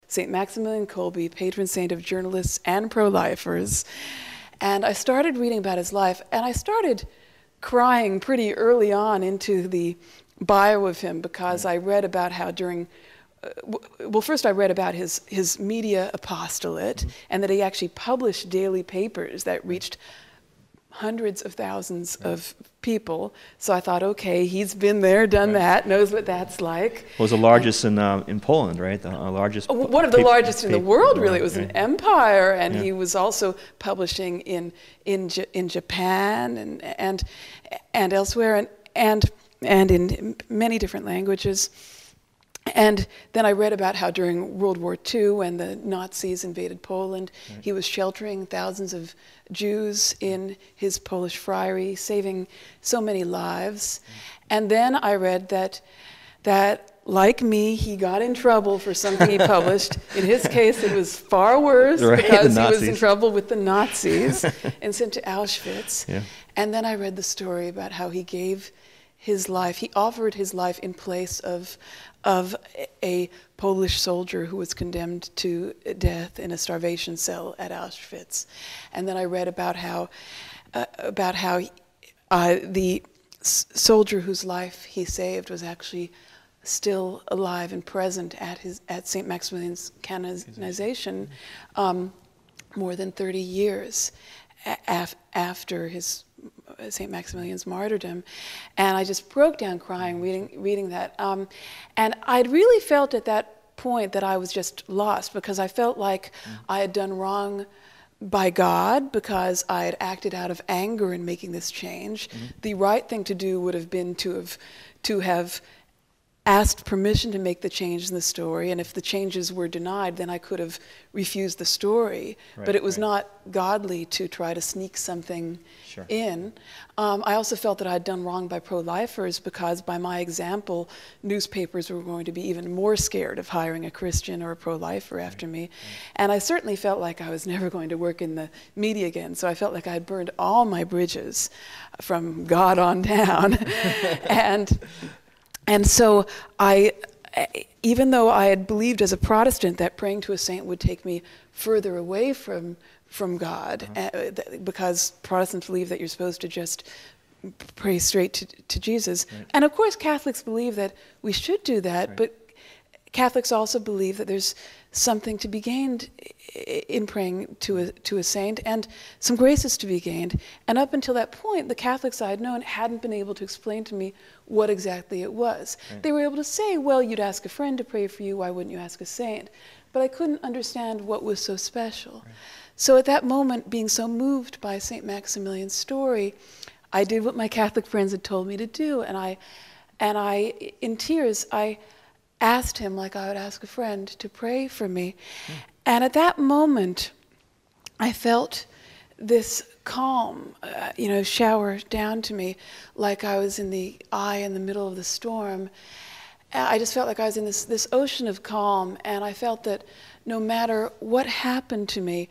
St. Maximilian Kolbe, patron saint of journalists and pro-lifers. And I started reading about his life, and I started crying pretty early on into the bio of him, because I read about how during, well, first I read about his media apostolate, and that he actually published daily papers that reached hundreds of thousands of people. So I thought, okay, he's been there, done that, knows what that's like. Well, it was the largest in Poland, right? The largest. One of the largest in the world, really. It was an empire, and he was also publishing in Japan and elsewhere, and in many different languages. And then I read about how during World War II, when the Nazis invaded Poland, he was sheltering thousands of Jews in his Polish friary, saving so many lives. And then I read that like me, he got in trouble for something he published. In his case, it was far worse, because he was in trouble with the Nazis and sent to Auschwitz. And then I read the story about how he gave his life. He offered his life in place of a Polish soldier who was condemned to death in a starvation cell at Auschwitz. And then I read about how the soldier whose life he saved was actually still alive and present at St. Maximilian's canonization more than 30 years after St. Maximilian's martyrdom. And I just broke down crying reading that. And I'd really felt at that point that I was just lost, because I felt like I had done wrong by God, because I had acted out of anger in making this change. The right thing to do would have been to have asked permission to make the change in the story, and if the changes were denied, then I could have refused the story. But it was not godly to try to sneak something in. I also felt that I had done wrong by pro-lifers, because by my example, newspapers were going to be even more scared of hiring a Christian or a pro-lifer after me. And I certainly felt like I was never going to work in the media again, so I felt like I had burned all my bridges from God on down. And so even though I had believed as a Protestant that praying to a saint would take me further away from God, because Protestants believe that you're supposed to just pray straight to Jesus. And of course Catholics believe that we should do that, but Catholics also believe that there's something to be gained in praying to a saint, and some graces to be gained. And up until that point, the Catholics I had known hadn't been able to explain to me what exactly it was. They were able to say, well, you'd ask a friend to pray for you, why wouldn't you ask a saint? But I couldn't understand what was so special. So at that moment, being so moved by St. Maximilian's story, I did what my Catholic friends had told me to do, and I in tears, I asked him, like I would ask a friend, to pray for me. And at that moment, I felt this calm, shower down to me, like I was in the eye in the middle of the storm. I just felt like I was in this ocean of calm, and I felt that no matter what happened to me,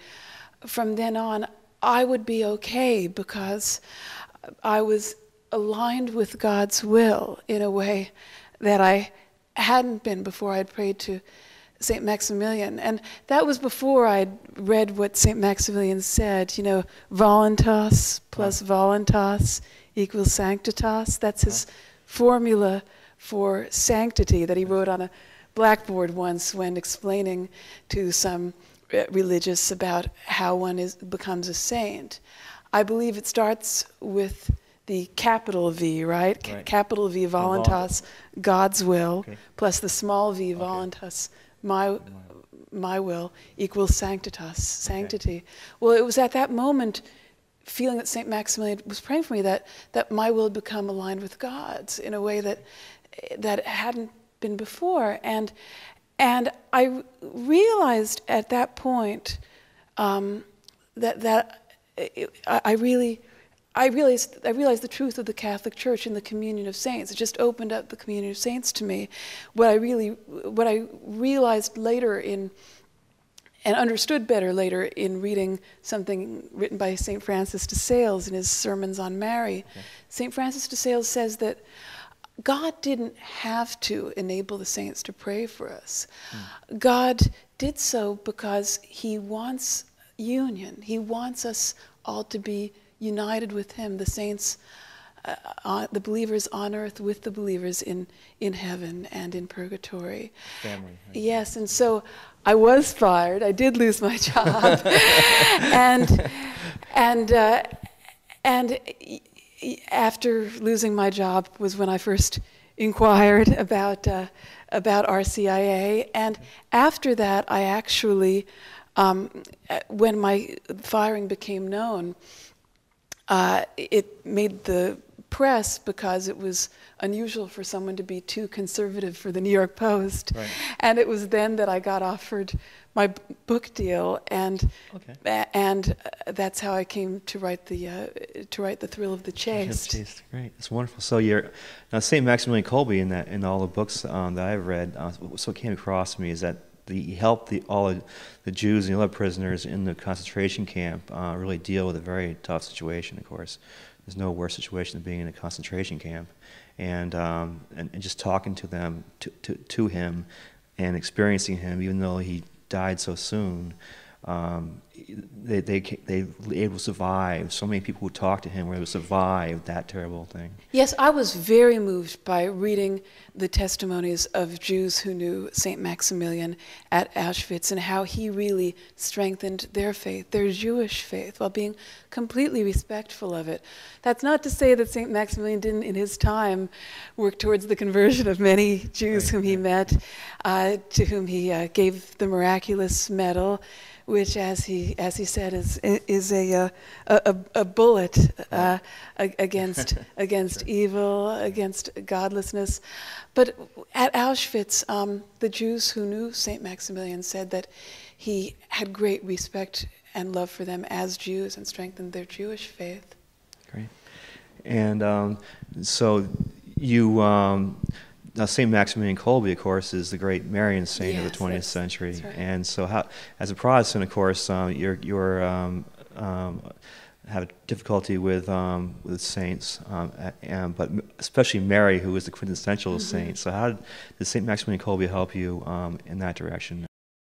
from then on, I would be okay, because I was aligned with God's will in a way that I hadn't been before I'd prayed to St. Maximilian. And that was before I'd read what St. Maximilian said, voluntas plus voluntas equals sanctitas. That's his formula for sanctity that he wrote on a blackboard once when explaining to some religious about how one becomes a saint. I believe it starts with the capital V, right? Capital V, voluntas, God's will, plus the small v, voluntas, my will, equals sanctitas, sanctity. Well, it was at that moment, feeling that St. Maximilian was praying for me, that my will had become aligned with God's in a way that it hadn't been before. And I realized at that point that I realized the truth of the Catholic Church and the communion of saints. It just opened up the communion of saints to me. What I realized later and understood better later in reading something written by St. Francis de Sales in his sermons on Mary. St. Francis de Sales says that God didn't have to enable the saints to pray for us. God did so because he wants union. He wants us all to be united with him, the saints, the believers on earth with the believers in heaven and in purgatory. Family. Right? Yes, and so I was fired. I did lose my job, and after losing my job was when I first inquired about RCIA, and after that I actually, when my firing became known, it made the press because it was unusual for someone to be too conservative for the New York Post. Right. And it was then that I got offered my book deal, and that's how I came to write the Thrill of the Chaste. Great, it's wonderful. So you're now St.Maximilian Kolbe in all the books that I've read. So it came across to me is that he helped all of the Jews and the other prisoners in the concentration camp really deal with a very tough situation. Of course, there's no worse situation than being in a concentration camp, and just talking to them, to him, and experiencing him, even though he died so soon. They were able to survive. So many people who talked to him were able to survive that terrible thing. Yes, I was very moved by reading the testimonies of Jews who knew St. Maximilian at Auschwitz and how he really strengthened their faith, their Jewish faith, while being completely respectful of it. That's not to say that St. Maximilian didn't, in his time, work towards the conversion of many Jews whom he met, to whom he gave the miraculous medal, which, as he said, is a bullet against evil, against godlessness. But at Auschwitz, the Jews who knew St. Maximilian said that he had great respect and love for them as Jews and strengthened their Jewish faith. Great. And so you. Now, St. Maximilian Kolbe, of course, is the great Marian saint of the 20th century. That's right. And so, as a Protestant, of course, you're have difficulty with saints, but especially Mary, who is the quintessential saint. So, how did St. Maximilian Kolbe help you in that direction?